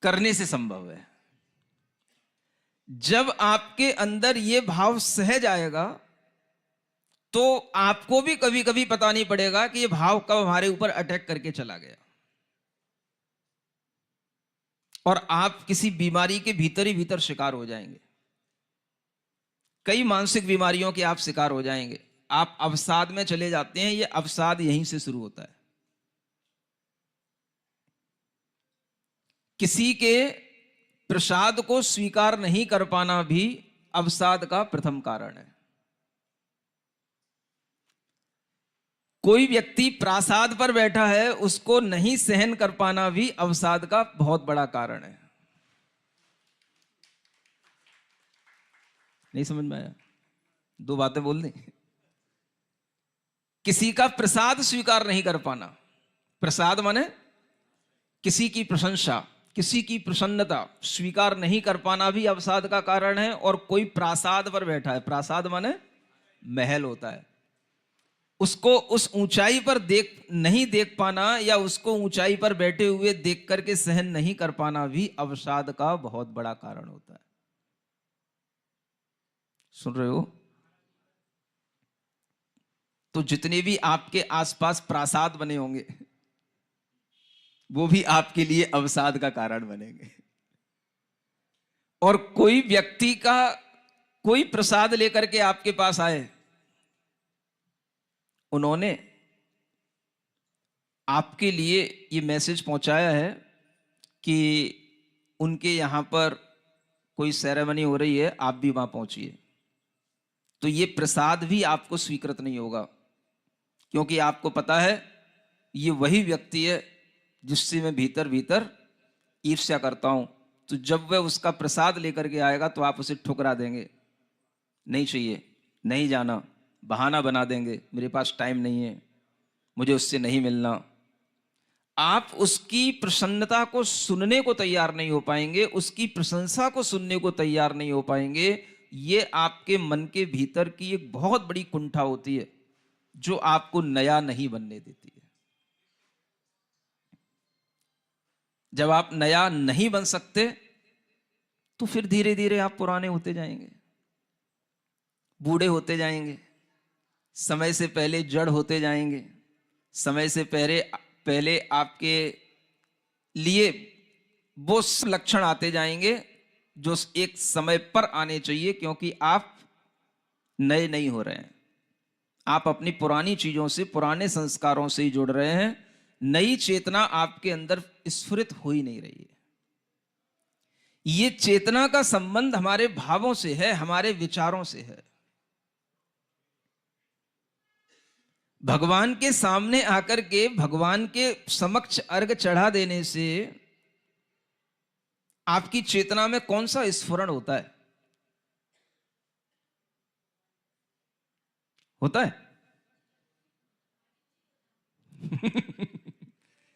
करने से संभव है। जब आपके अंदर ये भाव सहज आएगा तो आपको भी कभी कभी पता नहीं पड़ेगा कि ये भाव कब हमारे ऊपर अटैक करके चला गया, और आप किसी बीमारी के भीतर ही भीतर शिकार हो जाएंगे। कई मानसिक बीमारियों के आप शिकार हो जाएंगे। आप अवसाद में चले जाते हैं, ये अवसाद यहीं से शुरू होता है। किसी के प्रसाद को स्वीकार नहीं कर पाना भी अवसाद का प्रथम कारण है। कोई व्यक्ति प्रासाद पर बैठा है, उसको नहीं सहन कर पाना भी अवसाद का बहुत बड़ा कारण है। नहीं समझ में आया? दो बातें बोल दी। किसी का प्रसाद स्वीकार नहीं कर पाना, प्रसाद माने किसी की प्रशंसा, किसी की प्रसन्नता स्वीकार नहीं कर पाना भी अवसाद का कारण है। और कोई प्रासाद पर बैठा है, प्रासाद माने महल होता है, उसको उस ऊंचाई पर नहीं देख पाना, या उसको ऊंचाई पर बैठे हुए देख करके सहन नहीं कर पाना भी अवसाद का बहुत बड़ा कारण होता है। सुन रहे हो? तो जितने भी आपके आसपास प्रासाद बने होंगे वो भी आपके लिए अवसाद का कारण बनेंगे। और कोई व्यक्ति का कोई प्रसाद लेकर के आपके पास आए, उन्होंने आपके लिए ये मैसेज पहुंचाया है कि उनके यहां पर कोई सेरेमनी हो रही है, आप भी वहां पहुंचिए, तो ये प्रसाद भी आपको स्वीकृत नहीं होगा, क्योंकि आपको पता है ये वही व्यक्ति है जिससे मैं भीतर भीतर ईर्ष्या करता हूं। तो जब वह उसका प्रसाद लेकर के आएगा तो आप उसे ठुकरा देंगे, नहीं चाहिए, नहीं जाना, बहाना बना देंगे, मेरे पास टाइम नहीं है, मुझे उससे नहीं मिलना। आप उसकी प्रसन्नता को सुनने को तैयार नहीं हो पाएंगे, उसकी प्रशंसा को सुनने को तैयार नहीं हो पाएंगे। ये आपके मन के भीतर की एक बहुत बड़ी कुंठा होती है जो आपको नया नहीं बनने देती है। जब आप नया नहीं बन सकते तो फिर धीरे धीरे आप पुराने होते जाएंगे, बूढ़े होते जाएंगे, समय से पहले जड़ होते जाएंगे, समय से पहले आपके लिए वो लक्षण आते जाएंगे जो एक समय पर आने चाहिए, क्योंकि आप नए नहीं हो रहे हैं। आप अपनी पुरानी चीजों से, पुराने संस्कारों से ही जुड़ रहे हैं। नई चेतना आपके अंदर स्फुरित हो ही नहीं रही है। ये चेतना का संबंध हमारे भावों से है, हमारे विचारों से है। भगवान के सामने आकर के भगवान के समक्ष अर्घ चढ़ा देने से आपकी चेतना में कौन सा स्फुरण होता है? होता है?